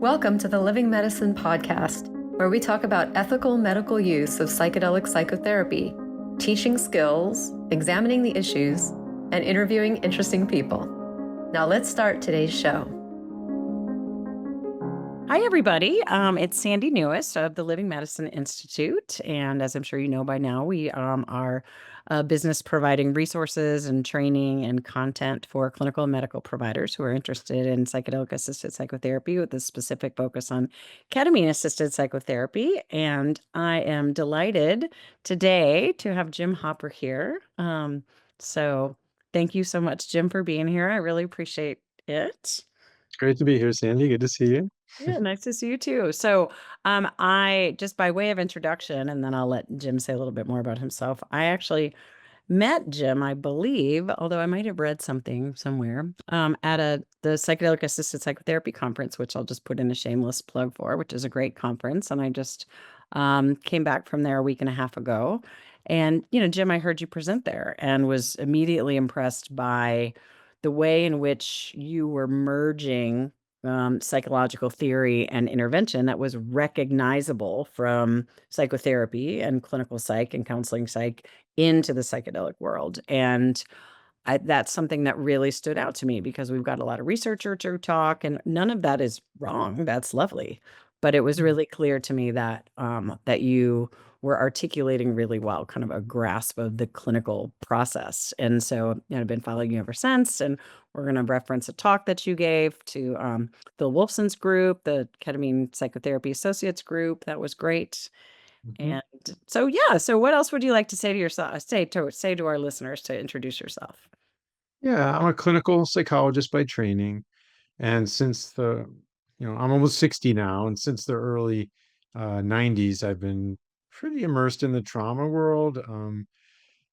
Welcome to the Living Medicine Podcast, where we talk about ethical medical use of psychedelic psychotherapy, teaching skills, examining the issues, and interviewing interesting people. Now let's start today's show. Hi, everybody. It's Sandy Newest of the Living Medicine Institute. And as I'm sure you know by now, we are a business providing resources and training and content for clinical and medical providers who are interested in psychedelic-assisted psychotherapy with a specific focus on ketamine-assisted psychotherapy. And I am delighted today to have Jim Hopper here. So thank you so much, Jim, for being here. I really appreciate it. It's great to be here, Sandy. Good to see you. Yeah, nice to see you too. So, I just by way of introduction, and then I'll let Jim say a little bit more about himself. I actually met Jim, I believe, although I might have read something somewhere, at the Psychedelic Assisted Psychotherapy Conference, which I'll just put in a shameless plug for, which is a great conference. And I just came back from there a week and a half ago. And, Jim, I heard you present there and was immediately impressed by the way in which you were merging psychological theory and intervention that was recognizable from psychotherapy and clinical psych and counseling psych into the psychedelic world. And that's something that really stood out to me because we've got a lot of researchers who talk, and none of that is wrong. That's lovely. But it was really clear to me that that you were articulating really well, kind of a grasp of the clinical process. And so, I've been following you ever since. And we're going to reference a talk that you gave to Phil Wolfson's group, the Ketamine Psychotherapy Associates group. That was great. Mhm. And so, yeah. So, what else would you like to say to yourself? Say to our listeners to introduce yourself. Yeah, I'm a clinical psychologist by training, and I'm almost 60 now, and since the early 90s, I've been pretty immersed in the trauma world.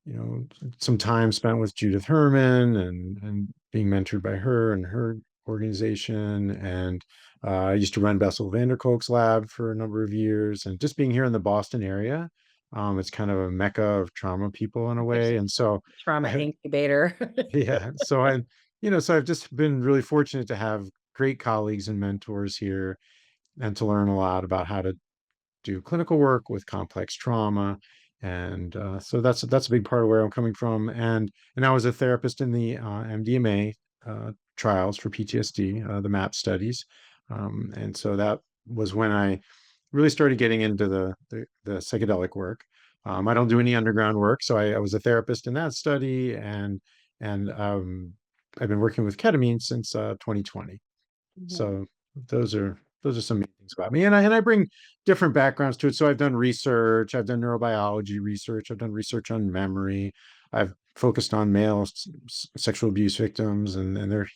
You know, some time spent with Judith Herman and being mentored by her and her organization. And I used to run Bessel van der Kolk's lab for a number of years. And just being here in the Boston area, it's kind of a mecca of trauma people in a way. And so, Trauma I, incubator. yeah, so I've just been really fortunate to have great colleagues and mentors here and to learn a lot about how to do clinical work with complex trauma, and so that's a big part of where I'm coming from. And I was a therapist in the MDMA trials for PTSD, the MAP studies, and so that was when I really started getting into the psychedelic work. I don't do any underground work, so I was a therapist in that study, and I've been working with ketamine since 2020. Mhm. So those are some main things about me, and I bring different backgrounds to it. So I've done research, I've done neurobiology research, I've done research on memory, I've focused on male sexual abuse victims and their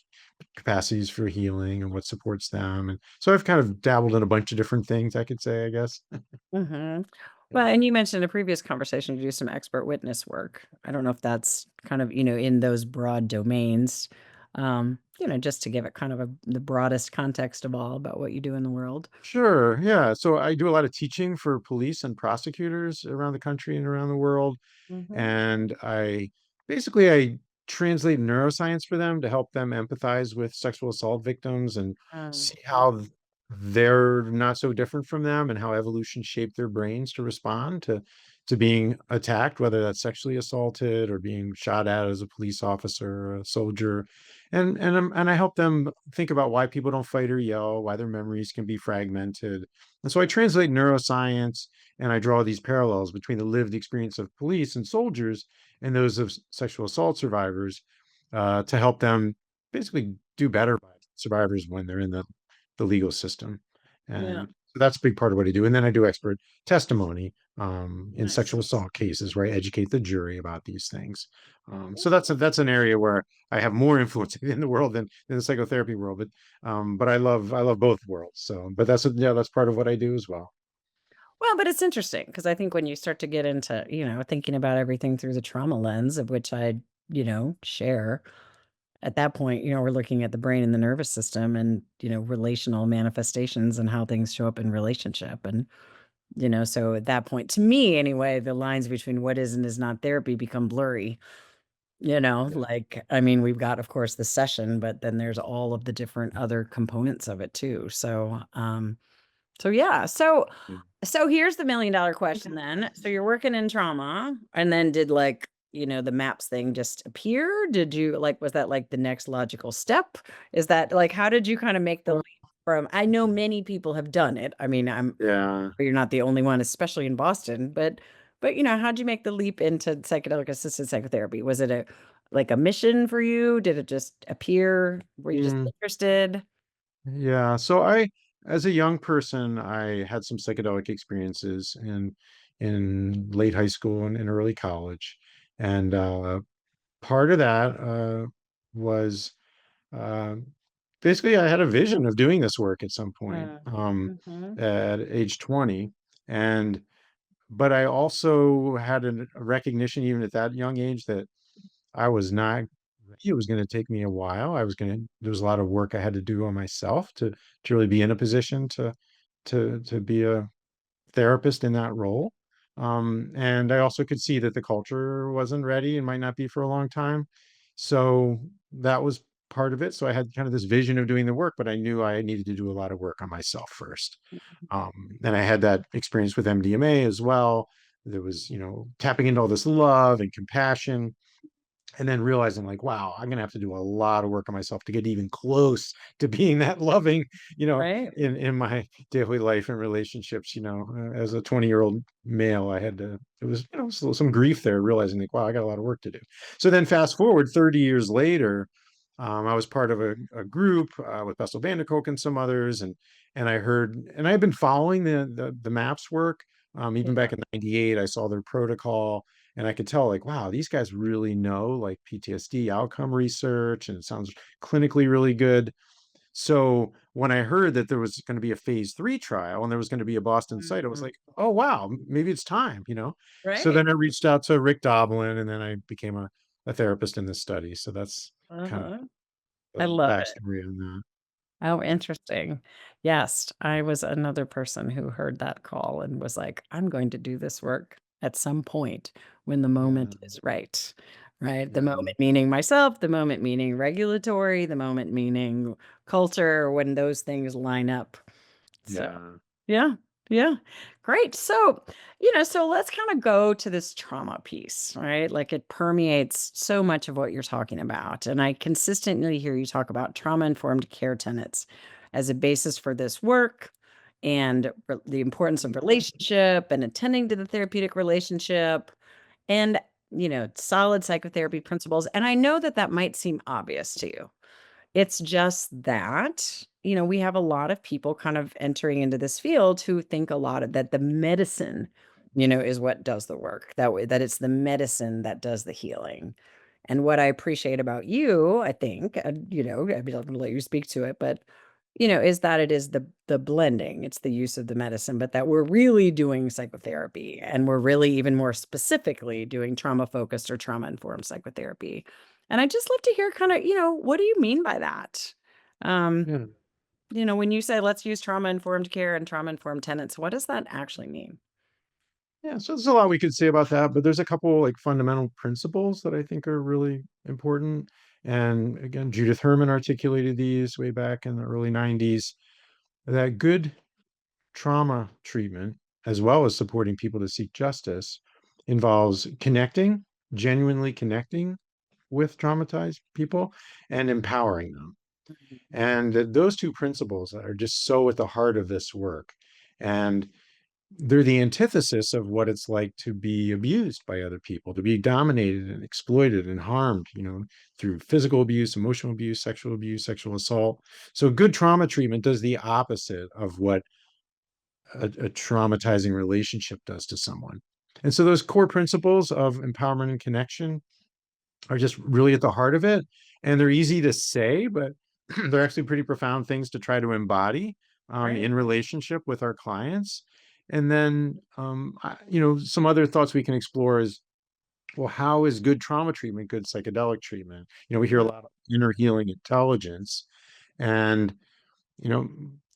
capacities for healing and what supports them, and so I've kind of dabbled in a bunch of different things, I could say, I guess. Mhm. Yeah. Well, and you mentioned in a previous conversation you do some expert witness work. I don't know if that's kind of, in those broad domains, just to give it kind of the broadest context of all about what you do in the world. Sure. Yeah. So I do a lot of teaching for police and prosecutors around the country and around the world. Mhm. And I translate neuroscience for them to help them empathize with sexual assault victims and see how they're not so different from them and how evolution shaped their brains to respond to being attacked, whether that's sexually assaulted or being shot at as a police officer or a soldier. And I help them think about why people don't fight or yell, why their memories can be fragmented. And so I translate neuroscience, and I draw these parallels between the lived experience of police and soldiers and those of sexual assault survivors, to help them basically do better by survivors when they're in the legal system. Yeah. And so that's a big part of what I do. And then I do expert testimony in Nice. sexual assault cases where I educate the jury about these things. So that's an area where I have more influence in the world than the psychotherapy world. But I love both worlds. So, but that's part of what I do as well. Well, but it's interesting because I think when you start to get into, thinking about everything through the trauma lens of which I, share, at that point, we're looking at the brain and the nervous system and, relational manifestations and how things show up in relationship. And, so at that point, to me anyway, the lines between what is and is not therapy become blurry. Like, I mean, we've got, of course, the session, but then there's all of the different other components of it too. So yeah. So here's the $1 million question then. So you're working in trauma, and then did like, the MAPS thing just appear? Did you like, was that like the next logical step? Is that like, how did you kind of make the leap from, I know many people have done it. I mean, Yeah. you're not the only one, especially in Boston, but how'd you make the leap into psychedelic assisted psychotherapy? Was it a mission for you? Did it just appear? Were you just Mm, interested? yeah. So as a young person, I had some psychedelic experiences in late high school and in early college. And part of that was uh, basically I had a vision of doing this work at some point Mhm. at age 20. And but I also had a recognition even at that young age that I was not, it was going to take me a while. There was a lot of work I had to do on myself to really be in a position to be a therapist in that role. And I also could see that the culture wasn't ready and might not be for a long time. So that was part of it. So I had kind of this vision of doing the work, but I knew I needed to do a lot of work on myself first. And I had that experience with MDMA as well. There was, tapping into all this love and compassion, and then realizing like, wow, I'm gonna have to do a lot of work on myself to get even close to being that loving, Right. in my daily life and relationships. As a 20-year-old male, I had to. It was, some grief there, realizing like, wow, I got a lot of work to do. So then, fast forward 30 years later, I was part of a group with Bessel van der Kolk and some others, and I heard, and I had been following the MAPS work. Even back in '98, I saw their protocol, and I could tell like, wow, these guys really know like PTSD outcome research, and it sounds clinically really good. So when I heard that there was going to be a phase 3 trial and there was going to be a Boston site, I was Mhm. like, oh wow, maybe it's time. So Right. then I reached out to Rick Doblin, and then I became a therapist in this study. So that's kind of Uh-huh. I the love it. backstory on that. Oh, interesting. Yes, I was another person who heard that call and was like, I'm going to do this work at some point when the moment Yeah. is right. Right. The Yeah. moment meaning myself, the moment meaning regulatory, the moment meaning culture, when those things line up. So, Yeah. yeah. Yeah. Great. So let's kind of go to this trauma piece, right? Like it permeates so much of what you're talking about. And I consistently hear you talk about trauma informed care tenets as a basis for this work and the importance of relationship and attending to the therapeutic relationship and, solid psychotherapy principles. And I know that that might seem obvious to you. It's just that, we have a lot of people kind of entering into this field who think a lot of that the medicine, is what does the work. That it's the medicine that does the healing. And what I appreciate about you, I think, I mean, I'm gonna let you speak to it, but is that it is the blending, it's the use of the medicine, but that we're really doing psychotherapy and we're really even more specifically doing trauma focused or trauma informed psychotherapy. And I just love to hear kind of, what do you mean by that? Um, Yeah. when you say let's use trauma informed care and trauma informed tenants, what does that actually mean? Yeah, so there's a lot we could say about that, but there's a couple like fundamental principles that I think are really important. And again, Judith Herman articulated these way back in the early '90s, that good trauma treatment, as well as supporting people to seek justice, involves connecting, genuinely connecting with traumatized people and empowering them. And those two principles are just so at the heart of this work. And they're the antithesis of what it's like to be abused by other people, to be dominated and exploited and harmed, through physical abuse, emotional abuse, sexual assault. So good trauma treatment does the opposite of what a traumatizing relationship does to someone. And so those core principles of empowerment and connection are just really at the heart of it. And they're easy to say, but they're actually pretty profound things to try to embody Right. in relationship with our clients. And then, some other thoughts we can explore is, well, how is good trauma treatment good psychedelic treatment? We hear a lot of inner healing intelligence, and you know,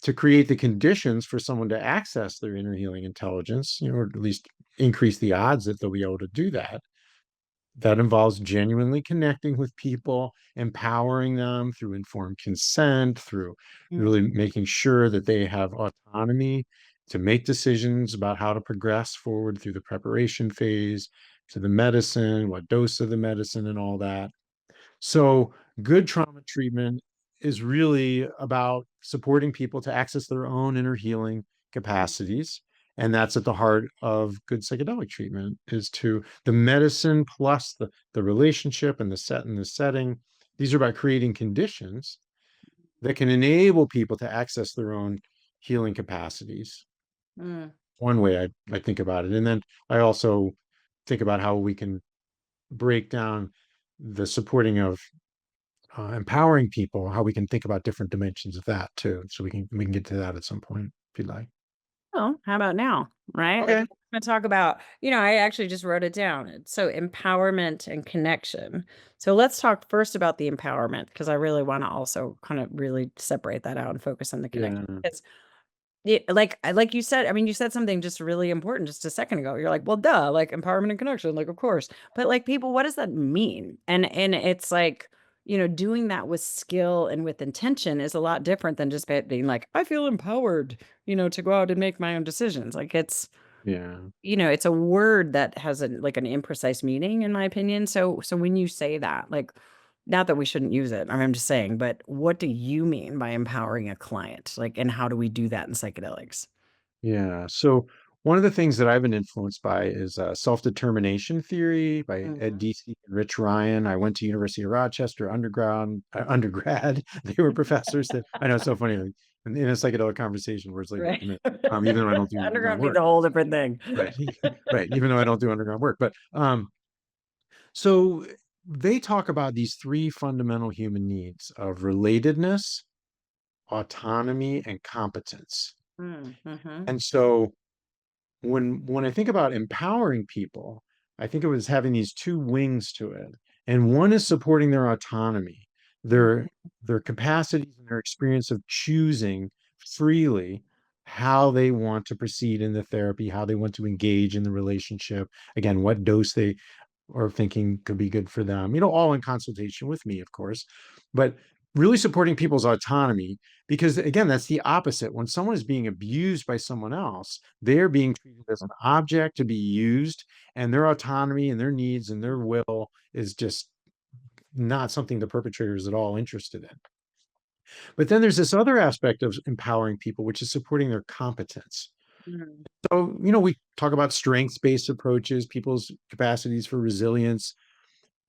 to create the conditions for someone to access their inner healing intelligence, or at least increase the odds that they'll be able to do that. That involves genuinely connecting with people, empowering them through informed consent, through really making sure that they have autonomy to make decisions about how to progress forward through the preparation phase, to the medicine, what dose of the medicine, and all that. So, good trauma treatment is really about supporting people to access their own inner healing capacities. And that's at the heart of good psychedelic treatment is to the medicine plus the relationship and the set and the setting. These are about creating conditions that can enable people to access their own healing capacities. Mm. One way I think about it. And then I also think about how we can break down the supporting of empowering people, how we can think about different dimensions of that too. So we can get to that at some point if you'd like. Oh, how about now? Right? Like, Okay. we're going to talk about, I actually just wrote it down. So, empowerment and connection. So, let's talk first about the empowerment because I really want to also kind of really separate that out and focus on the connection. Yeah. Because yeah, like you said, I mean, you said something just really important just a second ago. You're like, well, duh, like empowerment and connection, like of course. But like people, what does that mean? And it's like, doing that with skill and with intention is a lot different than just being like, I feel empowered, to go out and make my own decisions. Like Yeah. it's a word that has like an imprecise meaning in my opinion. So when you say that, like not that we shouldn't use it, I'm just saying, but what do you mean by empowering a client? Like, and how do we do that in psychedelics? Yeah. So one of the things that I've been influenced by is self-determination theory by Ed Mhm. Deci and Rich Ryan. I went to University of Rochester undergrad. They were professors that I know it's so funny like, in a psychedelic conversation where it's like, Right. wait a minute, even though I don't do underground Underground means work, a whole different thing. right? Right. Even though I don't do underground work, but so they talk about these three fundamental human needs of relatedness, autonomy, and competence. Mm-hmm. And so when I think about empowering people, I think of it as having these two wings to it. And one is supporting their autonomy, their their capacities and their experience of choosing freely how they want to proceed in the therapy, how they want to engage in the relationship, again, what dose they or thinking could be good for them, all in consultation with me, of course, but really supporting people's autonomy. Because again, that's the opposite. When someone is being abused by someone else, they're being treated as an object to be used, and their autonomy and their needs and their will is just not something the perpetrator is at all interested in. But then there's this other aspect of empowering people, which is supporting their competence. Mm-hmm. So, we talk about strengths-based approaches, people's capacities for resilience.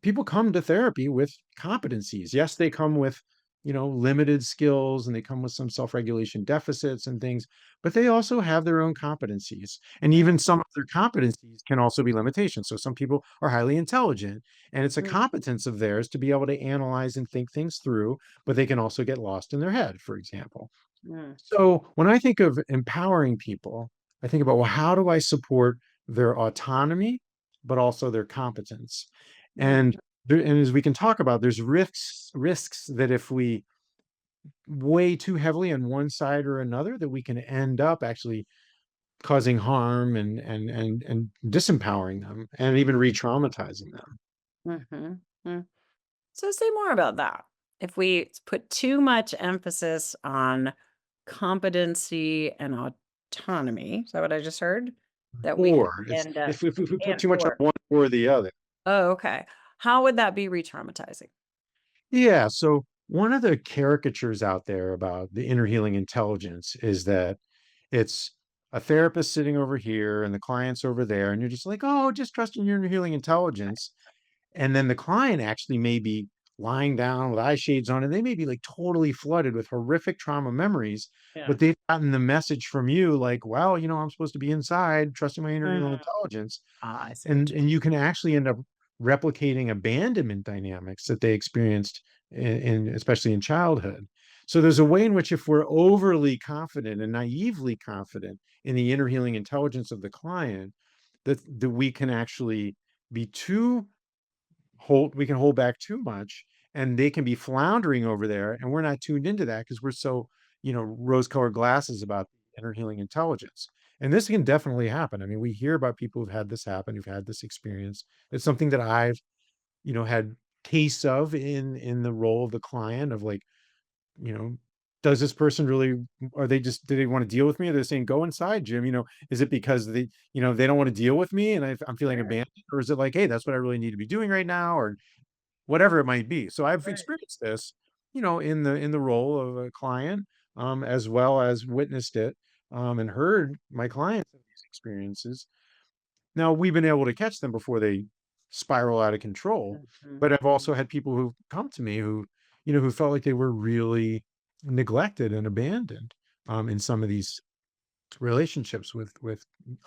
People come to therapy with competencies. Yes, they come with, limited skills and they come with some self-regulation deficits and things, but they also have their own competencies. And even some of their competencies can also be limitations. So some people are highly intelligent and it's a competence of theirs to be able to analyze and think things through, but they can also get lost in their head, for example. So when I think of empowering people, I think about, well, how do I support their autonomy, but also their competence? And and as we can talk about, there's risks that if we weigh too heavily on one side or another, that we can end up actually causing harm and disempowering them and even re-traumatizing them. Mm-hmm. So say more about that. If we put too much emphasis on competency and autonomy, is that what I just heard? That we could Or it's end up if we put and too much on or. one or the other. Oh, okay. How would that be re-traumatizing? Yeah. So one of the caricatures out there about the inner healing intelligence is that it's a therapist sitting over here and the client's over there, and you're just like, oh, just trust in your inner healing intelligence. And then the client actually may be lying down with eye shades on, and they may be like totally flooded with horrific trauma memories, Yeah. but they've gotten the message from you like, well, I'm supposed to be inside, trusting my inner healing intelligence. I see what And you can actually end up replicating abandonment dynamics that they experienced in especially in childhood. So there's a way in which if we're overly confident and naively confident in the inner healing intelligence of the client, that we can actually be too we can hold back too much and they can be floundering over there and we're not tuned into that because we're so rose-colored glasses about inner healing intelligence. And this can definitely happen. I mean, we hear about people who've had this happen, who've had this experience. It's something that I've had tastes of in the role of the client of like, you know, does this person really, are they just, do they want to deal with me? Are they saying, go inside, Jim? Is it because they don't want to deal with me and I'm feeling Sure. abandoned? Or is it like, hey, that's what I really need to be doing right now? Or whatever it might be. So I've Right. experienced this, in the role of a client, as well as witnessed it, and heard my clients have these experiences. Now we've been able to catch them before they spiral out of control, Mhm. but I've also had people who've come to me who felt like they were really neglected and abandoned, in some of these relationships with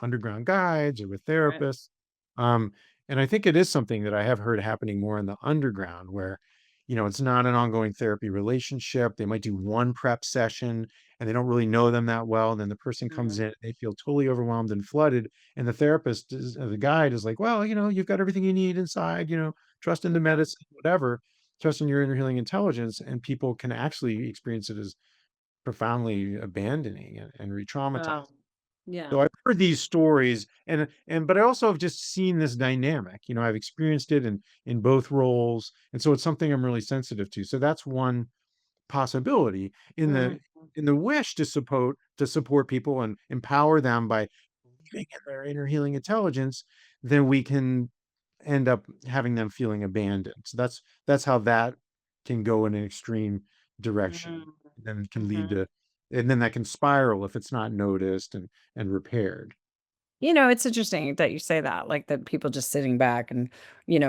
underground guides or with Right. therapists. Um, and I think it is something that I have heard happening more in the underground where, it's not an ongoing therapy relationship. They might do one prep session and they don't really know them that well. And then the person comes Mhm. in, they feel totally overwhelmed and flooded. And the therapist the guide is like, well, you've got everything you need inside, trust in the Yeah. medicine, whatever, trust in your inner healing intelligence. And people can actually experience it as profoundly abandoning and re-traumatizing. Wow. Yeah. So I've heard these stories but I also have just seen this dynamic. I've experienced it in both roles. And so it's something I'm really sensitive to. So that's one possibility in Mhm. the wish to support people and empower them by believing in their inner healing intelligence, then we can end up having them feeling abandoned. So that's how that can go in an extreme direction. Mhm. Then it can lead Mhm. to and then that can spiral if it's not noticed and repaired. It's interesting that you say that, like that people just sitting back and,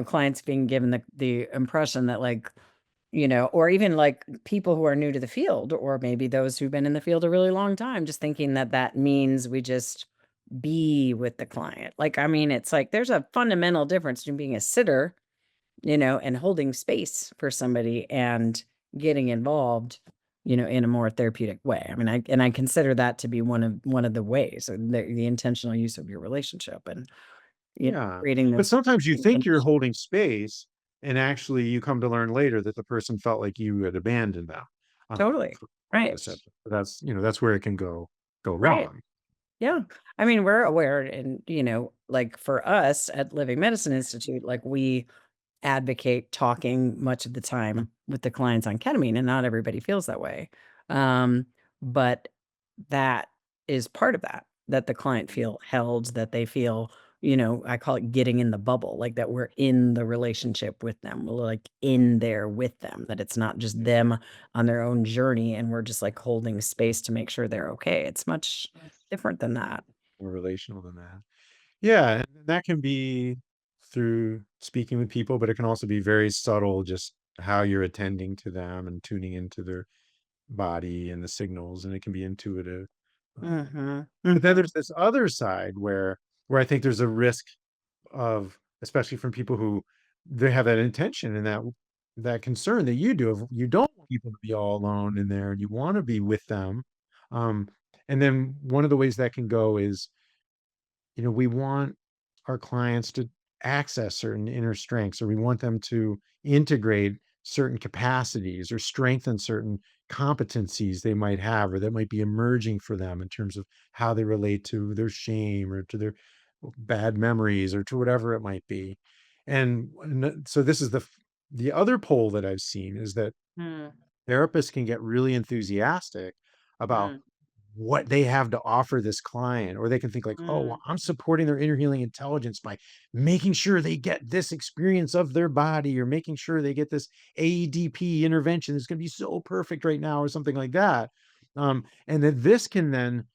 clients being given the impression that like, or even like people who are new to the field, or maybe those who've been in the field a really long time, just thinking that that means we just be with the client. Like, I mean, it's like there's a fundamental difference between being a sitter, and holding space for somebody and getting involved, in a more therapeutic way. I mean, I consider that to be one of the ways, the intentional use of your relationship and, Yeah. creating But those sometimes you think you're conditions. holding space, and actually you come to learn later that the person felt like you had abandoned them, Totally. for Right. the session. That's where it can go Right. wrong. Yeah. I mean, we're aware and, like for us at Living Medicine Institute, like we advocate talking much of the time with the clients on ketamine, and not everybody feels that way. Um, but that is part of that the client feel held, that they feel, I call it getting in the bubble, like that we're in the relationship with them. We're like in there with them, that it's not just them on their own journey and we're just like holding space to make sure they're okay. It's much different than that. More relational than that. Yeah, and that can be through speaking with people, but it can also be very subtle, just how you're attending to them and tuning into their body and the signals, and it can be intuitive. Mhm. But then Mhm. there's this other side where I think there's a risk of, especially from people who they have that intention and that concern that you do of you don't want people to be all alone in there and you want to be with them. Um, and then one of the ways that can go is, we want our clients to access certain inner strengths, or we want them to integrate certain capacities or strengthen certain competencies they might have or that might be emerging for them in terms of how they relate to their shame or to their bad memories or to whatever it might be. So this is the other pole that I've seen is that Mm, therapists can get really enthusiastic about mm, what they have to offer this client, or they can think like, oh, well, mm, I'm supporting their inner healing intelligence by making sure they get this experience of their body, or making sure they get this AEDP intervention that's going to be so perfect right now, or something like that. And that this can then,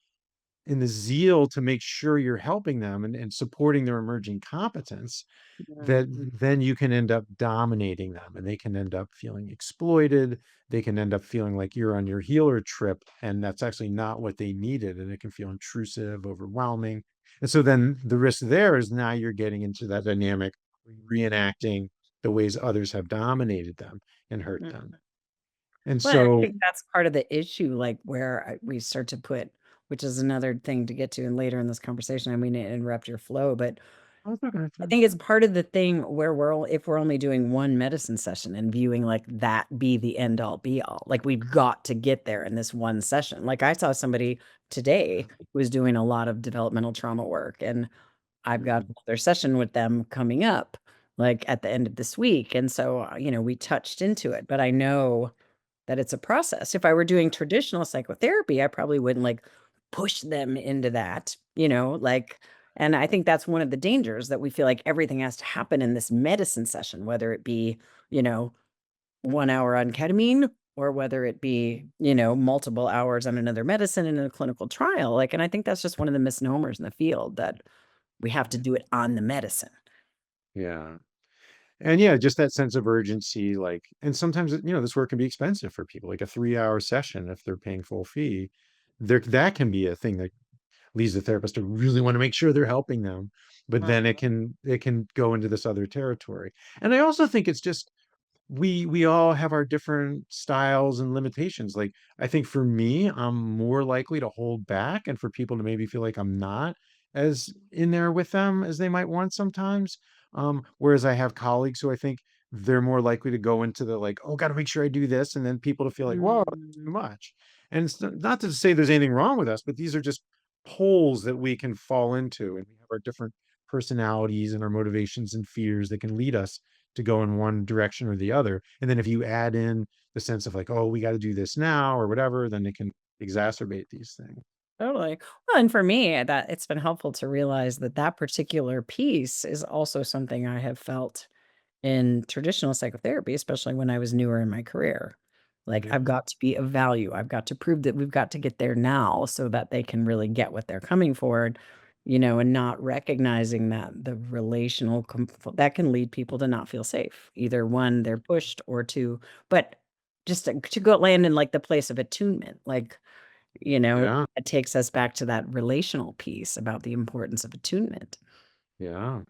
in the zeal to make sure you're helping them and supporting their emerging competence, mm, that then you can end up dominating them and they can end up feeling exploited. They can end up feeling like you're on your healer trip, and that's actually not what they needed. And it can feel intrusive, overwhelming. And so then the risk there is now you're getting into that dynamic, reenacting the ways others have dominated them and hurt mm. them. And Well, I so, think that's part of the issue, like where we start to put, which is another thing to get to and later in this conversation. I mean, to interrupt your flow, but I was not going I to. think it's part of the thing where if we're only doing one medicine session and viewing like that be the end all be all, like we've got to get there in this one session. Like I saw somebody today who was doing a lot of developmental trauma work, and I've got another session with them coming up, like at the end of this week. And so, we touched into it, but I know that it's a process. If I were doing traditional psychotherapy, I probably wouldn't like push them into that, like, and I think that's one of the dangers that we feel like everything has to happen in this medicine session, whether it be, you know, 1 hour on ketamine or whether it be, multiple hours on another medicine in a clinical trial. Like, and I think that's just one of the misnomers in the field that we have to do it on the medicine. Yeah. And yeah, just that sense of urgency, like, and sometimes, this work can be expensive for people, like a 3-hour session, if they're paying full fee, that can be a thing that leads the therapist to really want to make sure they're helping them. But then it can go into this other territory. And I also think it's just we all have our different styles and limitations. Like, I think for me, I'm more likely to hold back, and for people to maybe feel like I'm not as in there with them as they might want sometimes. Whereas I have colleagues who I think they're more likely to go into the like, oh, got to make sure I do this, and then people to feel like, whoa, that's too Mm. much. And it's not to say there's anything wrong with us, but these are just poles that we can fall into, and we have our different personalities and our motivations and fears that can lead us to go in one direction or the other. And then if you add in the sense of like, oh, we got to do this now or whatever, then it can exacerbate these things. Totally. Well, and for me, that it's been helpful to realize that that particular piece is also something I have felt in traditional psychotherapy, especially when I was newer in my career. Like, Yeah. I've got to be of value. I've got to prove that we've got to get there now so that they can really get what they're coming for, and not recognizing that the relational that can lead people to not feel safe. Either one, they're pushed, or two, but just to go land in like the place of attunement, like, Yeah. it takes us back to that relational piece about the importance of attunement. Yeah.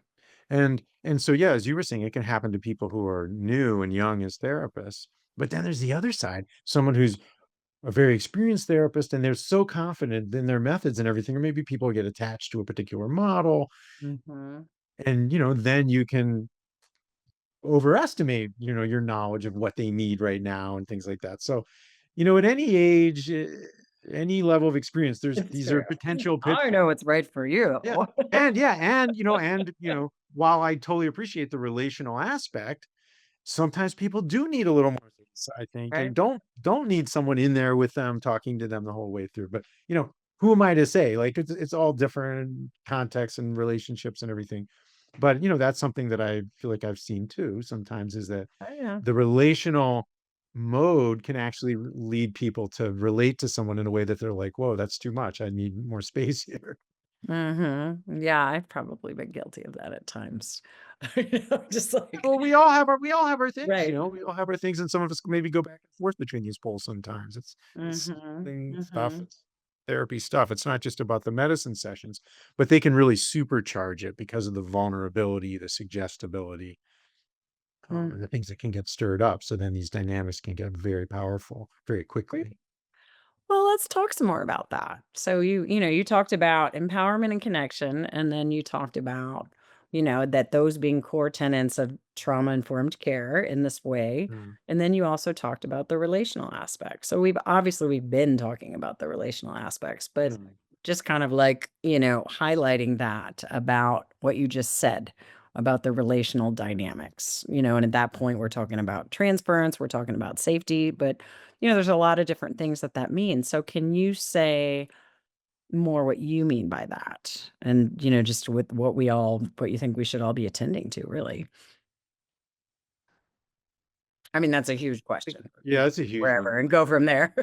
And so yeah, as you were saying, it can happen to people who are new and young as therapists. But then there's the other side, someone who's a very experienced therapist and they're so confident in their methods and everything, or maybe people get attached to a particular model. Mhm. And then you can overestimate, your knowledge of what they need right now and things like that. So, at any age, any level of experience, It's these are true. potential I pitfalls. know what's right for you. Yeah. And yeah, while I totally appreciate the relational aspect, sometimes people do need a little more space, I think, and Right? don't need someone in there with them, talking to them the whole way through. But, who am I to say? Like, it's all different contexts and relationships and everything. But, that's something that I feel like I've seen too sometimes, is that Oh, yeah. the relational mode can actually lead people to relate to someone in a way that they're like, whoa, that's too much. I need more space here. Mhm. Yeah, I've probably been guilty of that at times. Just Well, like we all have our things, right. we all have our things, and some of us maybe go back and forth between these poles sometimes. It's Mhm. thing stuff, Mhm. it's therapy stuff. It's not just about the medicine sessions, but they can really supercharge it because of the vulnerability, the suggestibility, and the Mm. things that can get stirred up. So then these dynamics can get very powerful very Great. quickly. Well, let's talk some more about that. So you talked about empowerment and connection, and then you talked about, that those being core tenets of trauma-informed care in this way. Mm, And then you also talked about the relational aspect. So we've been talking about the relational aspects, but mm, just kind of like, highlighting that about what you just said about the relational dynamics, and at that point we're talking about transference, we're talking about safety, but there's a lot of different things that that means. So can you say more what you mean by that? And, just with what you think we should all be attending to, really? I mean, that's a huge question. We yeah, could that's a go huge one. wherever and go from there.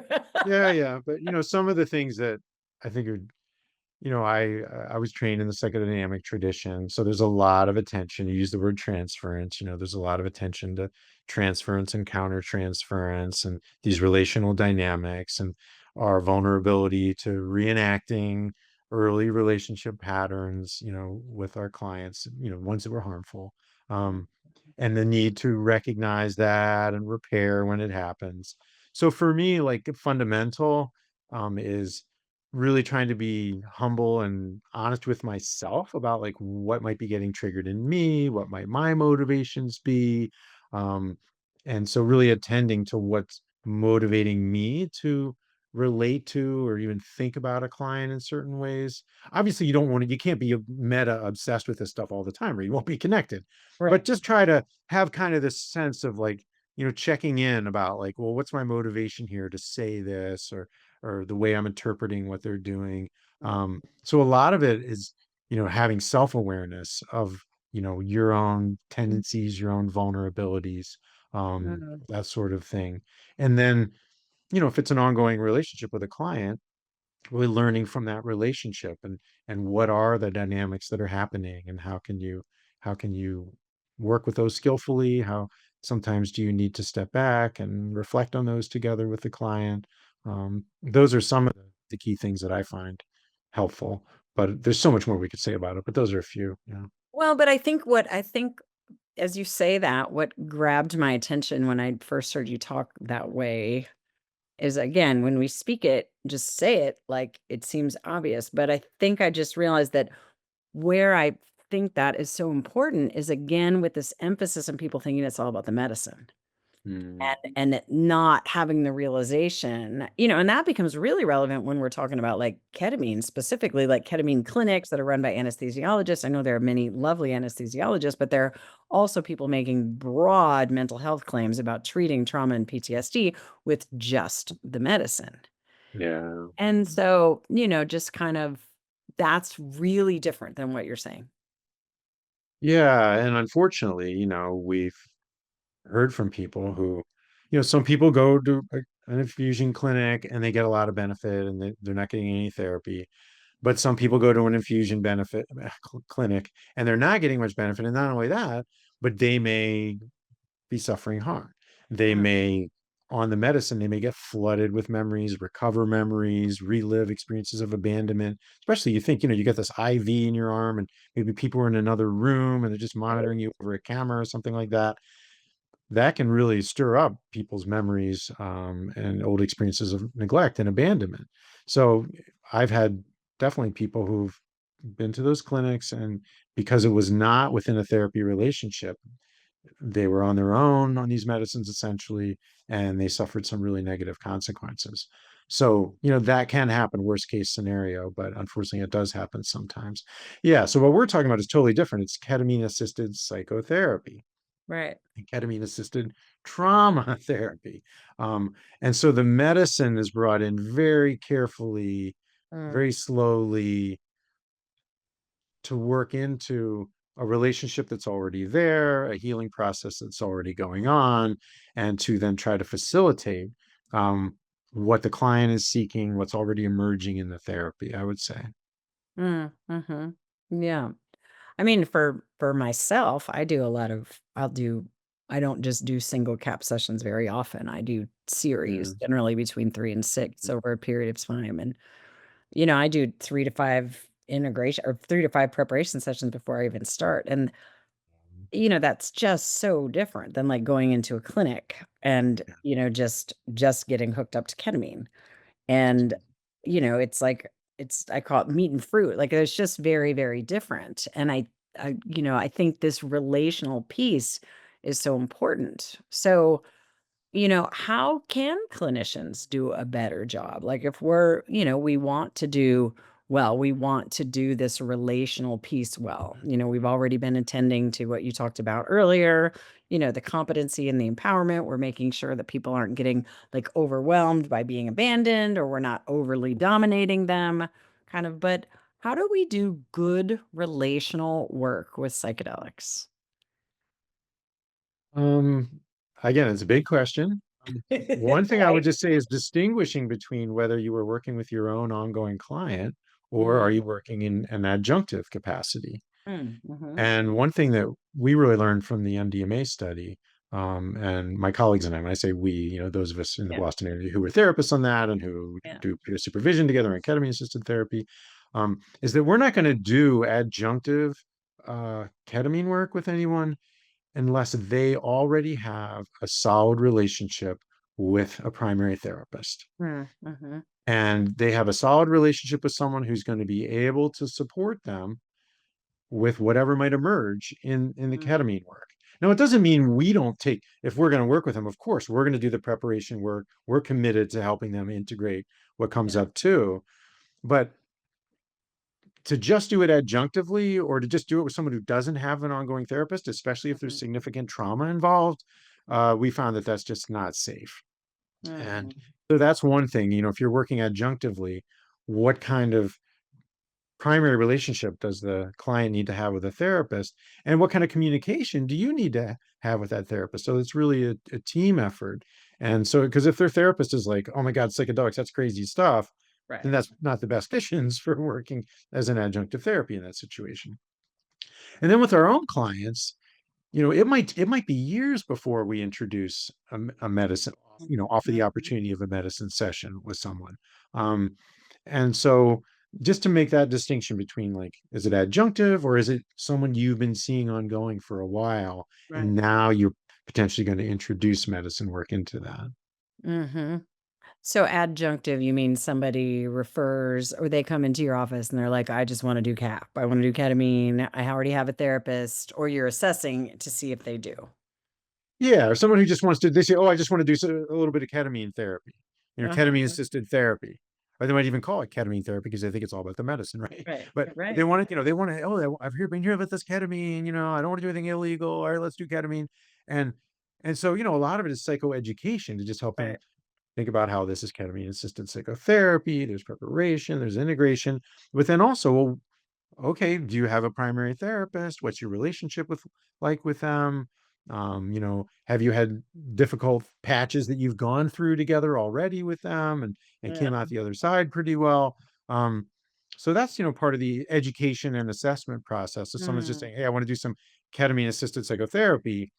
Yeah, yeah, but some of the things that I think are, I was trained in the psychodynamic tradition, so there's a lot of attention. You use the word transference. There's a lot of attention to transference and countertransference and these relational dynamics and our vulnerability to reenacting early relationship patterns, with our clients, ones that were harmful. Um, and the need to recognize that and repair when it happens. So for me, like fundamental is really trying to be humble and honest with myself about like what might be getting triggered in me, what might my motivations be. Um, and so really attending to what's motivating me to relate to or even think about a client in certain ways. Obviously, you can't be meta obsessed with this stuff all the time, or you won't be connected. Right. But just try to have kind of this sense of like, checking in about like, well, what's my motivation here to say this, or the way I'm interpreting what they're doing. So a lot of it is, having self-awareness of, your own tendencies, your own vulnerabilities, Mm. that sort of thing. And then, if it's an ongoing relationship with a client, really learning from that relationship, and what are the dynamics that are happening, and how can you work with those skillfully, how sometimes do you need to step back and reflect on those together with the client. Those are some of the key things that I find helpful, but there's so much more we could say about it, but those are a few. Yeah. Well, but I think as you say that, what grabbed my attention when I first heard you talk that way is, again, when we speak it, just say it like it seems obvious. But I think I just realized that where I think that is so important is, again, with this emphasis on people thinking it's all about the medicine. Mm, And it not having the realization, and that becomes really relevant when we're talking about, like, ketamine, specifically, like, ketamine clinics that are run by anesthesiologists. I know there are many lovely anesthesiologists, but there are also people making broad mental health claims about treating trauma and PTSD with just the medicine. yeah. And so, just kind of that's really different than what you're saying. Yeah, and unfortunately, we've heard from people who, some people go to an infusion clinic and they get a lot of benefit, and they're not getting any therapy. But some people go to an infusion benefit clinic and they're not getting much benefit. And not only that, but they may be suffering harm. They Mm. may, on the medicine, they may get flooded with memories, recover memories, relive experiences of abandonment. Especially, you think, you get this IV in your arm, and maybe people are in another room and they're just monitoring you over a camera or something like that. That can really stir up people's memories, and old experiences of neglect and abandonment. So I've had definitely people who've been to those clinics, and because it was not within a therapy relationship, they were on their own on these medicines essentially, and they suffered some really negative consequences. So, that can happen, worst case scenario, but unfortunately it does happen sometimes. Yeah. So what we're talking about is totally different. It's ketamine assisted psychotherapy Right. and ketamine assisted trauma therapy. And so the medicine is brought in very carefully, Mm. very slowly, to work into a relationship that's already there, a healing process that's already going on, and to then try to facilitate, what the client is seeking, what's already emerging in the therapy, I would say. Mm. Mhm. Yeah. I mean, for myself, I don't just do single cap sessions very often. I do Yeah. series, generally between 3 and 6 over a period of time, and, I do 3 to 5 integration or 3 to 5 preparation sessions before I even start, and, that's just so different than, like, going into a clinic and, just getting hooked up to ketamine. And, it's like I call it meat and fruit, like, it's just very, very different, and I think this relational piece is so important. So, how can clinicians do a better job? Like, if we're we want to do this relational piece well. We've already been attending to what you talked about earlier, the competency and the empowerment. We're making sure that people aren't getting, like, overwhelmed by being abandoned, or we're not overly dominating them, kind of. But how do we do good relational work with psychedelics? Um, Again, it's a big question. One thing I would Right? just say is distinguishing between whether you were working with your own ongoing client, or are Mm, you working in an adjunctive capacity. mhm. And one thing that we really learned from the MDMA study, and my colleagues and I, when I say we, those of us in the Yeah, Boston area who were therapists on that and who yeah. do peer supervision together in ketamine assisted therapy, is that we're not going to do adjunctive ketamine work with anyone unless they already have a solid relationship with a primary therapist. Mm, mhm. And they have a solid relationship with someone who's going to be able to support them with whatever might emerge in the Mm, ketamine work. Now, it doesn't mean we don't take, if we're going to work with them, of course, we're going to do the preparation work. We're committed to helping them integrate what comes Yeah. up too. But to just do it adjunctively or to just do it with someone who doesn't have an ongoing therapist, especially if there's significant trauma involved, we found that that's just not safe. And Mhm. so that's one thing, if you're working adjunctively, what kind of primary relationship does the client need to have with a therapist? And what kind of communication do you need to have with that therapist? So it's really a team effort. And so, because if their therapist is like, oh my God, psychedelics, that's crazy stuff, then Right. that's not the best conditions for working as an adjunctive therapy in that situation. And then with our own clients, it might be years before we introduce a medicine, offer the Mhm. opportunity of a medicine session with someone. Um, and so just to make that distinction between like, is it adjunctive or is it someone you've been seeing ongoing for a while, Right. and now you're potentially going to introduce medicine work into that? Mhm. So adjunctive, you mean somebody refers or they come into your office and they're like, I just want to do CAP. I want to do ketamine. I already have a therapist, or you're assessing to see if they do. Yeah, or someone who just wants to, they say, oh, I just want to do a little bit of ketamine therapy, Uh-huh. ketamine-assisted therapy. Or they might even call it ketamine therapy because they think it's all about the medicine, right? Right. But they Right. want to, oh, been here about this ketamine, I don't want to do anything illegal. All right, let's do ketamine. And and so, a lot of it is psychoeducation to just help them Right. think about how this is ketamine-assisted psychotherapy. There's preparation, there's integration, but then also, well, okay, do you have a primary therapist? What's your relationship with them? Have you had difficult patches that you've gone through together already with them and Yeah. came out the other side pretty well? Um, so that's, part of the education and assessment process. So someone's just Mm. saying, hey, I want to do some ketamine assisted psychotherapy.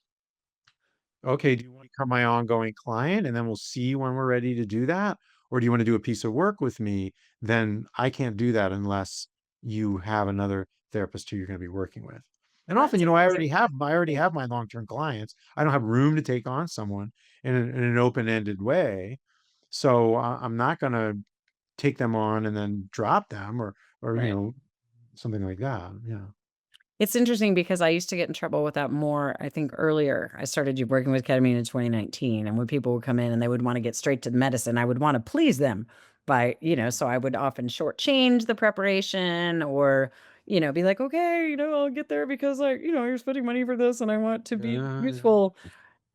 Okay, do you want to become my ongoing client and then we'll see when we're ready to do that? Or do you want to do a piece of work with me? Then I can't do that unless you have another therapist who you're going to be working with. And often, That's I already have interesting. my long-term clients. I don't have room to take on someone in an open-ended way. So I'm not going to take them on and then drop them or Right. something like that. Yeah. It's interesting because I used to get in trouble with that more, I think earlier. I started working with ketamine in 2019. And when people would come in and they would want to get straight to the medicine, I would want to please them by, so I would often shortchange the preparation or, be like, okay, I'll get there because you're spending money for this and I want to be Yeah. useful.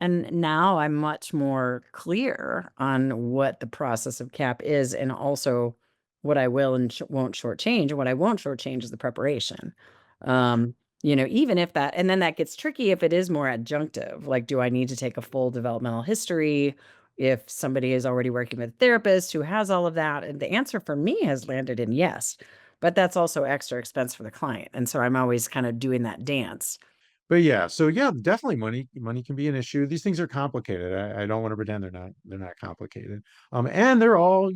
And now I'm much more clear on what the process of CAP is and also what I will and won't shortchange. And what I won't shortchange is the preparation. Um, even if that, and then that gets tricky if it is more adjunctive. Like, do I need to take a full developmental history if somebody is already working with a therapist who has all of that? And the answer for me has landed in yes, but that's also extra expense for the client. And so I'm always kind of doing that dance. But yeah, so yeah, definitely money can be an issue. These things are complicated. I don't want to pretend they're not complicated. And they're all,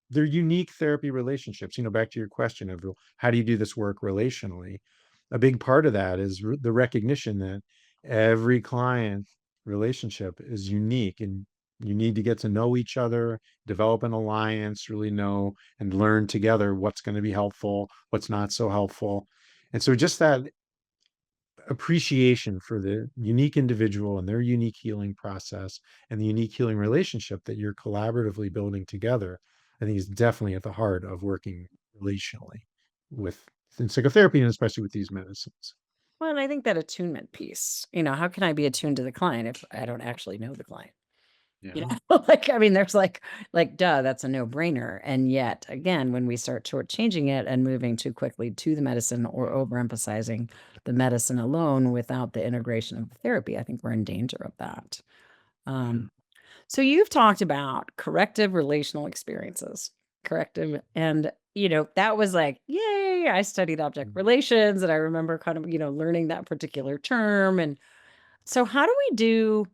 they're unique therapy relationships. Back to your question of, well, how do you do this work relationally? A big part of that is the recognition that every client relationship is unique and you need to get to know each other, develop an alliance, really know and learn together what's going to be helpful, what's not so helpful. And so just that appreciation for the unique individual and their unique healing process and the unique healing relationship that you're collaboratively building together, I think is definitely at the heart of working relationally with in psychotherapy and especially with these medicines. Well, and I think that attunement piece, how can I be attuned to the client if I don't actually know the client? You Yeah. know, like, I mean, there's duh, that's a no-brainer. And yet, again, when we start shortchanging it and moving too quickly to the medicine or overemphasizing the medicine alone without the integration of the therapy, I think we're in danger of that. Yeah. Um, so you've talked about corrective relational experiences, corrective, and that was like, yay! I studied object Mm. relations, and I remember kind of learning that particular term, and so, how do we do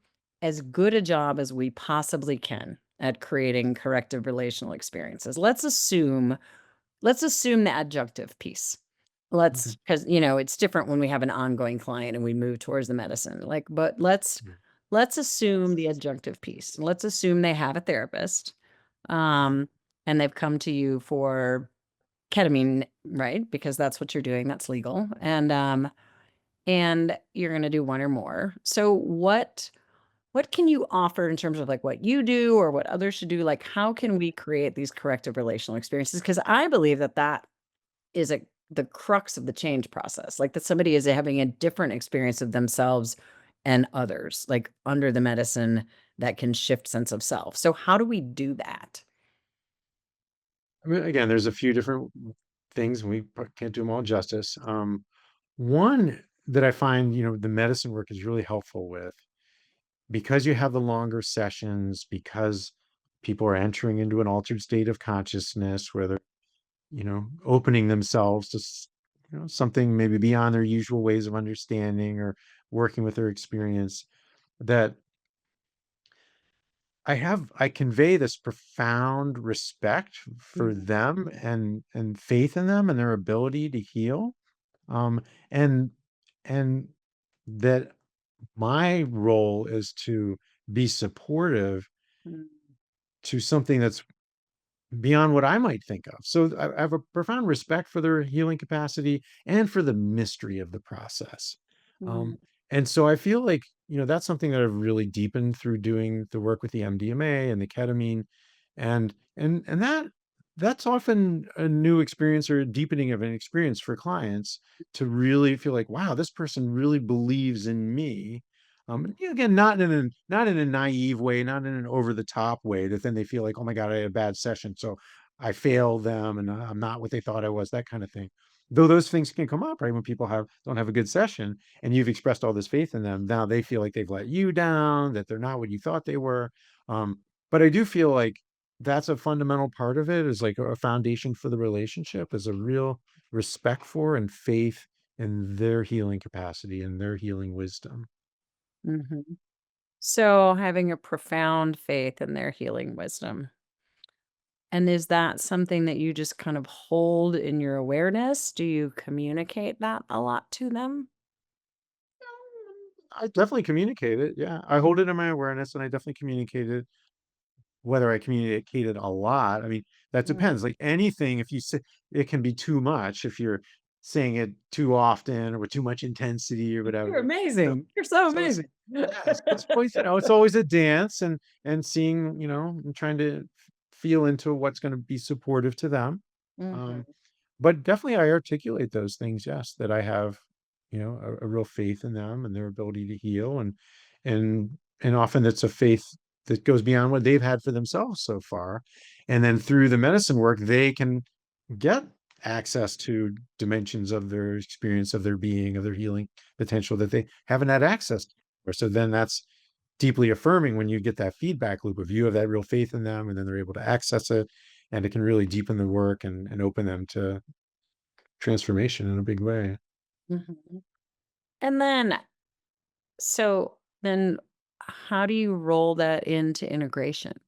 as good a job as we possibly can at creating corrective relational experiences? Let's assume the adjunctive piece. Okay. Let's because it's different when we have an ongoing client and we move towards the medicine. But Yeah. let's assume the adjunctive piece. Let's assume they have a therapist, um, and they've come to you for ketamine, right? Because that's what you're doing. That's legal, and and you're going to do one or more. So what can you offer in terms of like what you do or what others should do? Like, how can we create these corrective relational experiences? Because I believe that that is the crux of the change process. Like that somebody is having a different experience of themselves and others, like under the medicine that can shift sense of self. So how do we do that? I mean, again, there's a few different things, and can't do them all justice. One that I find, the medicine work is really helpful with, because you have the longer sessions, because people are entering into an altered state of consciousness where they're, opening themselves to, something maybe beyond their usual ways of understanding or working with their experience, that I convey this profound respect for Mm, them and faith in them and their ability to heal. Um, and and that my role is to be supportive mm, to something that's beyond what I might think of. So I have a profound respect for their healing capacity and for the mystery of the process. mm, Um, and so I feel like, that's something that I've really deepened through doing the work with the MDMA and the ketamine. And that's often a new experience or a deepening of an experience for clients to really feel like, wow, this person really believes in me. Again, not in a naive way, not in an over the top way that then they feel like, oh my God, I had a bad session, so I failed them and I'm not what they thought I was, that kind of thing. Though those things can come up, right? When people don't have a good session and you've expressed all this faith in them, now they feel like they've let you down, that they're not what you thought they were. But I do feel like that's a fundamental part of it, is like a foundation for the relationship, is a real respect for and faith in their healing capacity and their healing wisdom. mhm. So having a profound faith in their healing wisdom. And is that something that you just kind of hold in your awareness? Do you communicate that a lot to them? I definitely communicate it. Yeah. I hold it in my awareness and I definitely communicate it. Whether I communicate it a lot, I mean, that Mm. depends. Like anything, if you say it can be too much, if you're saying it too often or with too much intensity or You're whatever. So, amazing. You're so so it's, amazing. yeah, so it's always, it's always a dance and seeing, and trying to feel into what's going to be supportive to them. Um, Mhm. but definitely I articulate those things, yes, that I have, a real faith in them and their ability to heal, and and often it's a faith that goes beyond what they've had for themselves so far. And then through the medicine work, they can get access to dimensions of their experience, of their being, of their healing potential that they haven't had access to before. So then that's deeply affirming when you get that feedback loop of you have that real faith in them and then they're able to access it, and it can really deepen the work and open them to transformation in a big way. Mhm. And then then how do you roll that into integration?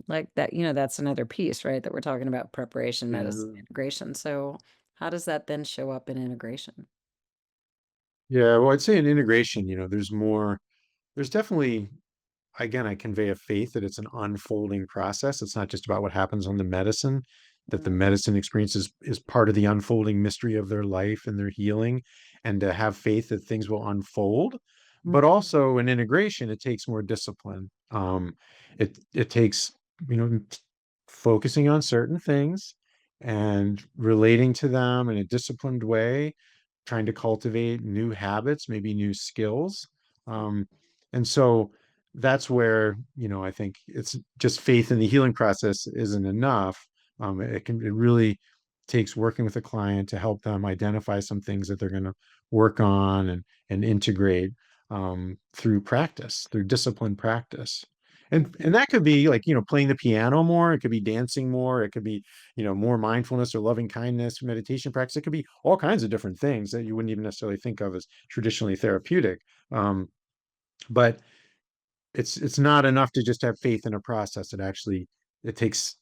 Like that, that's another piece, right? That we're talking about preparation, medicine, Yeah. integration. So how does that then show up in integration? Yeah. Well, I'd say in integration, there's definitely, again, I convey a faith that it's an unfolding process. It's not just about what happens on the medicine, that the Mm, medicine experience is part of the unfolding mystery of their life and their healing, and to have faith that things will unfold. But mhm, also in integration, it takes more discipline. It takes, you know, focusing on certain things and relating to them in a disciplined way, trying to cultivate new habits, maybe new skills. Um, and so that's where, I think it's just faith in the healing process isn't enough. It really takes working with a client to help them identify some things that they're going to work on and integrate through practice, through disciplined practice. And mhm. that could be like, playing the piano more, it could be dancing more, it could be, more mindfulness or loving kindness, meditation practice. It could be all kinds of different things that you wouldn't even necessarily think of as traditionally therapeutic. Um, but it's not enough to just have faith in a process. It takes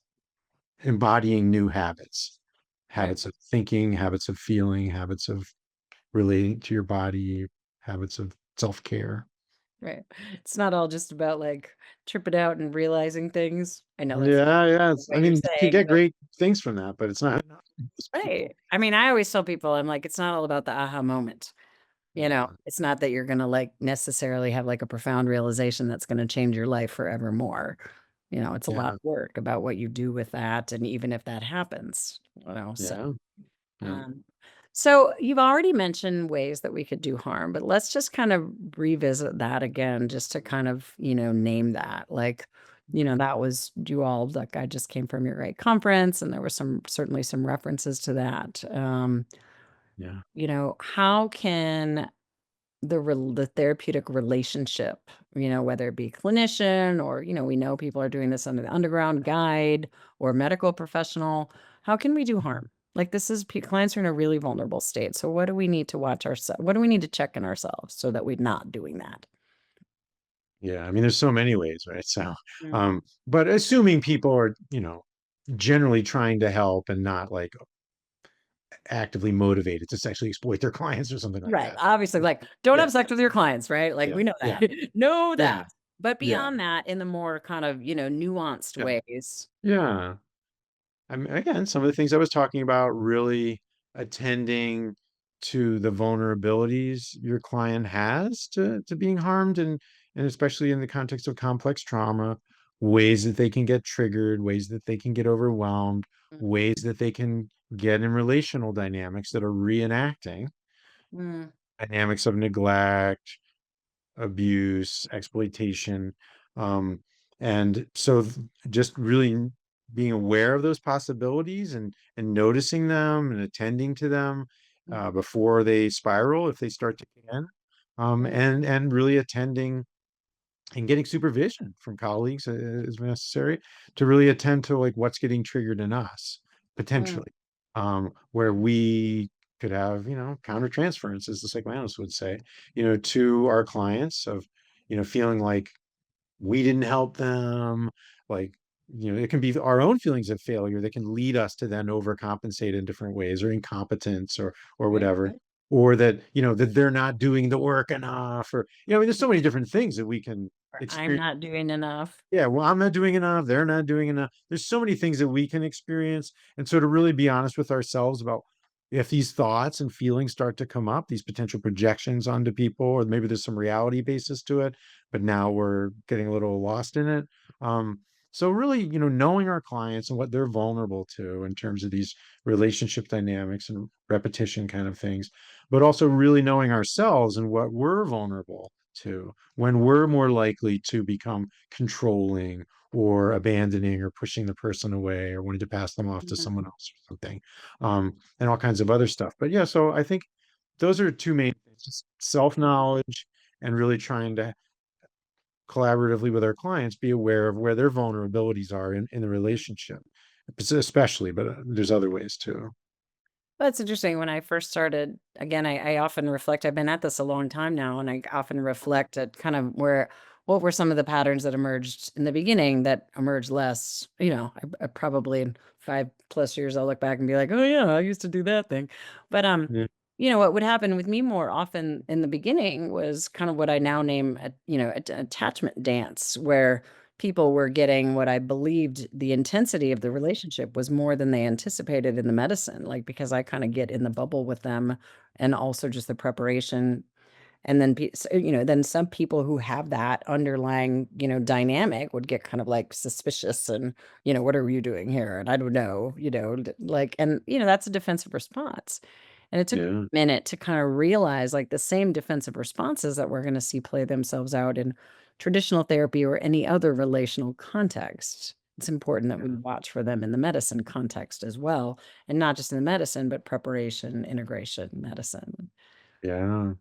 embodying new habits, Right, habits of thinking, habits of feeling, habits of relating to your body, habits of self-care. right. It's not all just about like tripping out and realizing things. I know that's Yeah, yeah. I what you're mean, you can saying, get but great things from that, but it's not enough for most right. people. I mean, I always tell people, I'm like, it's not all about the aha moment. Yeah. It's not that you're going to like necessarily have like a profound realization that's going to change your life forevermore. It's a lot Yeah. of work about what you do with that. And even if that happens, so. Yeah. Yeah. Um, so you've already mentioned ways that we could do harm, but let's just kind of revisit that again, just to kind of, name that. Like, that was you all, like I just came from your right conference and there was certainly some references to that. Yeah. How can the therapeutic relationship, whether it be clinician or, we know people are doing this under the underground guide or medical professional. How can we do harm? Like this is clients are in a really vulnerable state. So what do we need to watch ourselves? What do we need to check in ourselves so that we're not doing that? Yeah. I mean, there's so many ways, right? So, Mm. but assuming people are, generally trying to help and not like actively motivated to sexually exploit their clients or something like Right. that. Obviously, like don't Yeah. have sex with your clients, right? Like Yeah. we know Yeah. that. Know Yeah. that. But Yeah. beyond that, in the more kind of, nuanced Yeah. ways. Yeah. I mean, again, some of the things I was talking about, really attending to the vulnerabilities your client has to being harmed, and especially in the context of complex trauma, ways that they can get triggered, ways that they can get overwhelmed, ways that they can get in relational dynamics that are reenacting Mm, dynamics of neglect, abuse, exploitation. Um, and so just really being aware of those possibilities and noticing them and attending to them mm, before they spiral, if they start to can, mm, and really attending and getting supervision from colleagues as necessary to really attend to like what's getting triggered in us mm, potentially, where we could have countertransference, as the psychoanalyst would say, to our clients of feeling like we didn't help them, like it can be our own feelings of failure that can lead us to then overcompensate in different ways, or incompetence, or right, whatever, right. or that that they're not doing the work enough, or I mean, there's so many different things that we can Or I'm experience. not doing enough. Yeah, well, I'm not doing enough, they're not doing enough. There's so many things that we can experience. And so to really be honest with ourselves about if these thoughts and feelings start to come up, these potential projections onto people, or maybe there's some reality basis to it, but now we're getting a little lost in it. Um, so really, knowing our clients and what they're vulnerable to in terms of these relationship dynamics and repetition kind of things, but also really knowing ourselves and what we're vulnerable to when we're more likely to become controlling or abandoning or pushing the person away or wanting to pass them off to Mhm. someone else or something, and all kinds of other stuff. But yeah, so I think those are two main things: just self-knowledge and really trying to collaboratively with our clients be aware of where their vulnerabilities are in the relationship, especially, but there's other ways too. Well, it's interesting. When I first started, again, I often reflect. I've been at this a long time now, and I often reflect at kind of what were some of the patterns that emerged in the beginning that emerged less. I probably in 5+ years, I'll look back and be like, oh, yeah, I used to do that thing. But, Yeah. what would happen with me more often in the beginning was kind of what I now name, attachment dance, where people were getting what I believed the intensity of the relationship was more than they anticipated in the medicine, like, because I kinda get in the bubble with them and also just the preparation, and then then some people who have that underlying, dynamic would get kind of, like, suspicious and, "What are you doing here?" And, "I don't know," like, and, that's a defensive response, and it took Yeah. a minute to kinda realize, like, the same defensive responses that we're gonna see play themselves out in traditional therapy or any other relational context. It's important that we Yeah. watch for them in the medicine context as well, and not just in the medicine, but preparation, integration, medicine. Yeah.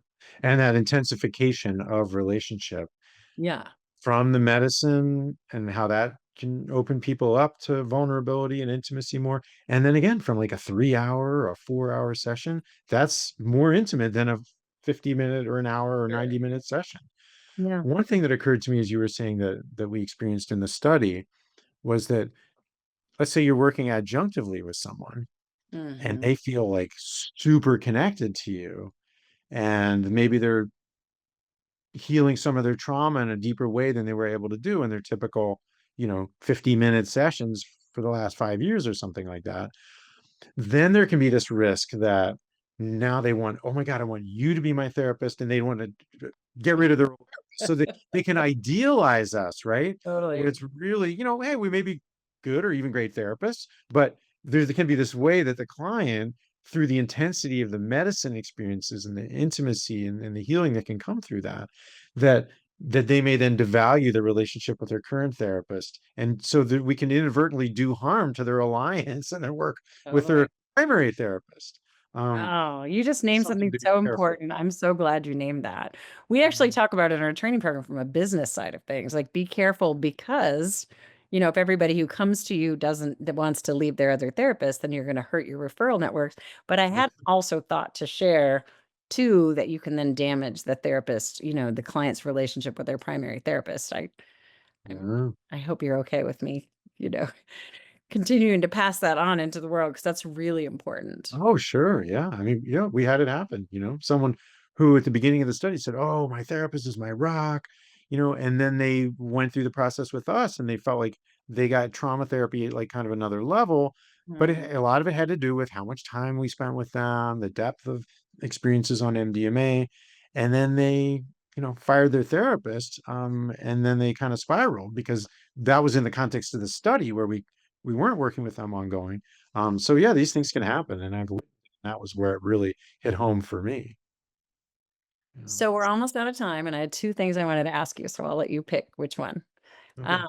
And that intensification of relationship Yeah. from the medicine and how that can open people up to vulnerability and intimacy more. And then again, from like a 3 hour or a 4 hour session, that's more intimate than a 50-minute or an hour or Sure. 90-minute session. Yeah. One thing that occurred to me as you were saying that we experienced in the study was that, let's say you're working adjunctively with someone and Mhm. they feel like super connected to you, and maybe they're healing some of their trauma in a deeper way than they were able to do in their typical 50-minute sessions for the last 5 years or something like that. Then there can be this risk that now they want, oh my God, I want you to be my therapist, and they want to get rid of their old therapist so that they can idealize us, right? But Totally. it's really, hey, we may be good or even great therapists, but there can be this way that the client, through the intensity of the medicine experiences and the intimacy and the healing that can come through that, that they may then devalue the relationship with their current therapist, and so that we can inadvertently do harm to their alliance and their work with their Totally. primary therapist. Um, Oh, you just named Something something to be so careful. important. I'm so glad you named that. We actually Mhm. talk about it in our training program from a business side of things. Like, be careful because, if everybody who comes to you doesn't that wants to leave their other therapist, then you're going to hurt your referral networks. But I Yeah. had also thought to share too that you can then damage the therapist, the client's relationship with their primary therapist. I'm, Yeah. I hope you're okay with me, you know, continuing to pass that on into the world because that's really important. Oh, sure. Yeah. I mean, yeah, we had it happen, someone who at the beginning of the study said, "Oh, my therapist is my rock," and then they went through the process with us and they felt like they got trauma therapy at like kind of another level. But Mm, a lot of it had to do with how much time we spent with them, the depth of experiences on MDMA. And then they, fired their therapist. And then they kind of spiraled because that was in the context of the study where we weren't working with them ongoing. So yeah, these things can happen, and that was where it really hit home for me. Yeah. So we're almost out of time, and I had 2 things I wanted to ask you, so I'll let you pick which one. Okay. Uh,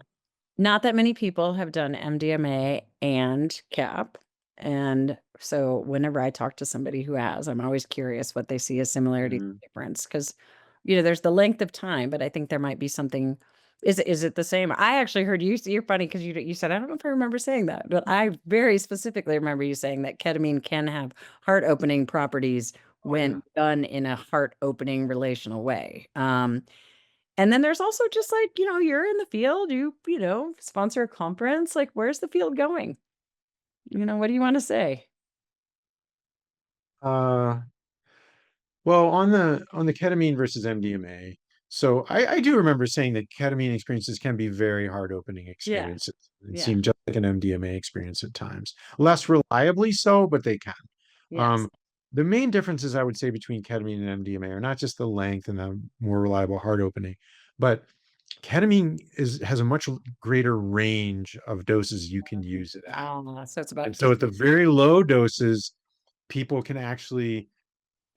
Not that many people have done MDMA and CAP, and so whenever I talk to somebody who has, I'm always curious what they see as similarities Mhm. and difference, 'cause, there's the length of time, but I think there might be something. Is it the same? I actually heard you're funny because you said, "I don't know if I remember saying that," but I very specifically remember you saying that ketamine can have heart-opening properties Oh yeah. when done in a heart-opening relational way. And then there's also just like, you're in the field, sponsor a conference. Like, where's the field going? What do you want to say? Uh, well, on the ketamine versus MDMA, so I do remember saying that ketamine experiences can be very heart-opening Yeah. experiences and Yeah. seem just like an MDMA experience at times. Less reliably so, but they can. Yes. Um, the main differences I would say between ketamine and MDMA are not just the length and the more reliable heart opening, but ketamine has a much greater range of doses you can use it at. So it's about And so at the very low doses, people can actually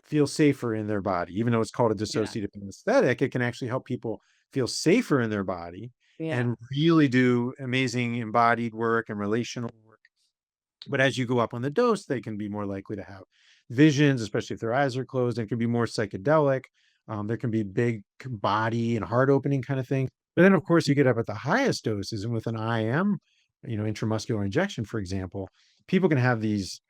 feel safer in their body. Even though it's called a yeah. dissociative anesthetic, it can actually help people feel safer in their body Yeah. and really do amazing embodied work and relational work. But as you go up on the dose, they can be more likely to have visions, especially if their eyes are closed, and can be more psychedelic. There can be big body and heart opening kind of things. But then, of course, you get up at the highest doses, and with an IM, intramuscular injection, for example, people can have these,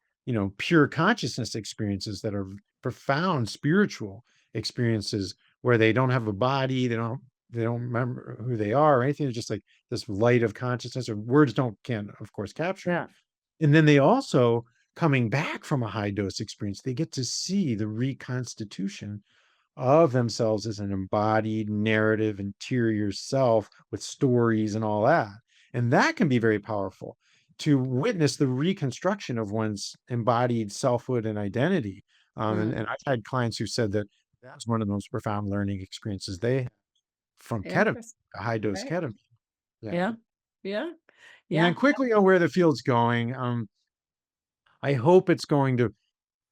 pure consciousness experiences that are profound spiritual experiences where they don't have a body, they don't remember who they are or anything. It's just like this light of consciousness, or words don't can, of course, capture it. Yeah. And then they also, coming back from a high dose experience, they get to see the reconstitution of themselves as an embodied narrative interior self with stories and all that. And that can be very powerful to witness the reconstruction of one's embodied selfhood and identity. And Mm. I've had clients who said that that's one of the most profound learning experiences they had from ketamine, Interesting. a high dose Right. ketamine. Yeah. Yeah. Yeah. And then Yeah. quickly on where the field's going, I hope it's going to,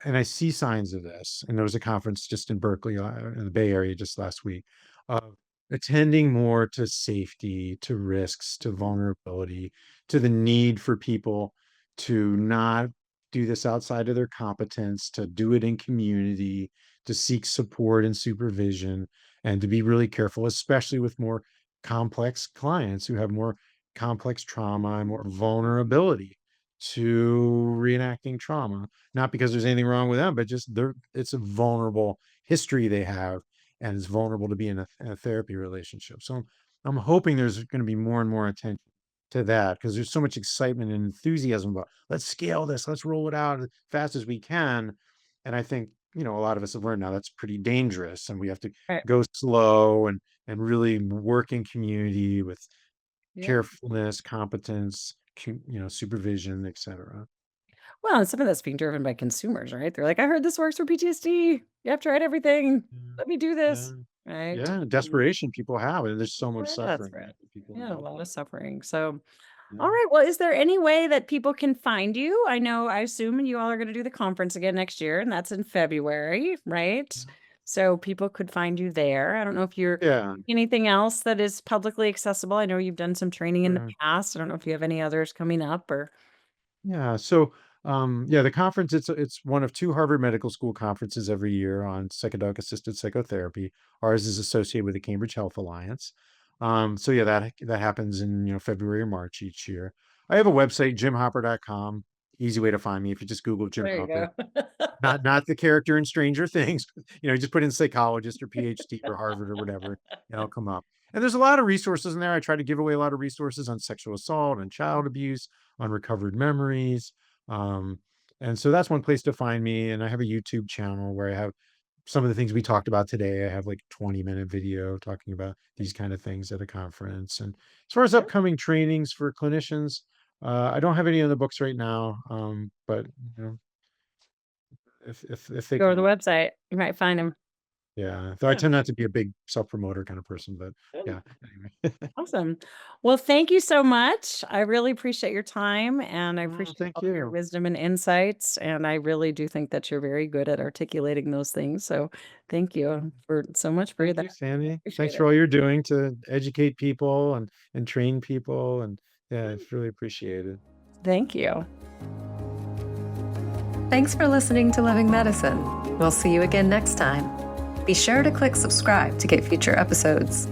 and I see signs of this. And there was a conference just in Berkeley, in the Bay Area, just last week, of attending more to safety, to risks, to vulnerability, to the need for people to not do this outside of their competence, to do it in community, to seek support and supervision, and to be really careful, especially with more complex clients who have more complex trauma and more vulnerability to reenacting trauma, not because there's anything wrong with them, but just it's a vulnerable history they have, and it's vulnerable to be in a therapy relationship. So I'm hoping there's going to be more and more attention to that because there's so much excitement and enthusiasm about let's scale this, let's roll it out as fast as we can. And I think, a lot of us have learned now that's pretty dangerous and we have to Right. go slow and really work in community with Yeah. carefulness, competence, supervision, etc. Well, and some of that's being driven by consumers, right? They're like, I heard this works for PTSD. You have tried everything. Yeah. Let me do Yeah. this. Right. Yeah. Desperation people have, and there's so much That's suffering right. that people Yeah, a involved. lot of suffering. So, all Yeah. right. Well, is there any way that people can find you? I assume you all are going to do the conference again next year, and that's in February, right? So people could find you there. I don't know if you're Yeah. anything else that is publicly accessible. I know you've done some training in the Sure. past. I don't know if you have any others coming up or. Yeah. So, yeah, the conference, it's one of two Harvard Medical School conferences every year on psychedelic-assisted psychotherapy. Ours is associated with the Cambridge Health Alliance. So yeah, that happens in, February or March each year. I have a website, jimhopper.com. Easy way to find me if you just Google Jim There you Hopper. go. Not the character in Stranger Things. Just put in psychologist or PhD or Harvard or whatever, and it'll come up. And there's a lot of resources in there. I try to give away a lot of resources on sexual assault and child abuse, on recovered memories. Um, and so that's one place to find me. And I have a YouTube channel where I have some of the things we talked about today. I have like 20-minute video talking about these kind of things at a conference. And as far as upcoming trainings for clinicians, I don't have any on the books right now. But if they Go to the come up, website. You might find them. yeah. Though I tend not to be a big self-promoter kind of person, but yeah. Anyway. Awesome. Well, thank you so much. I really appreciate your time and I Oh, appreciate thank all of your you. wisdom and insights. And I really do think that you're very good at articulating those things. So thank you for so much for Thank that. you, Sandy. Appreciate Thanks it. for all you're doing to educate people and train people. And yeah, it's really appreciated. Thank you. Thanks for listening to Living Medicine. We'll see you again next time. Be sure to click subscribe to get future episodes.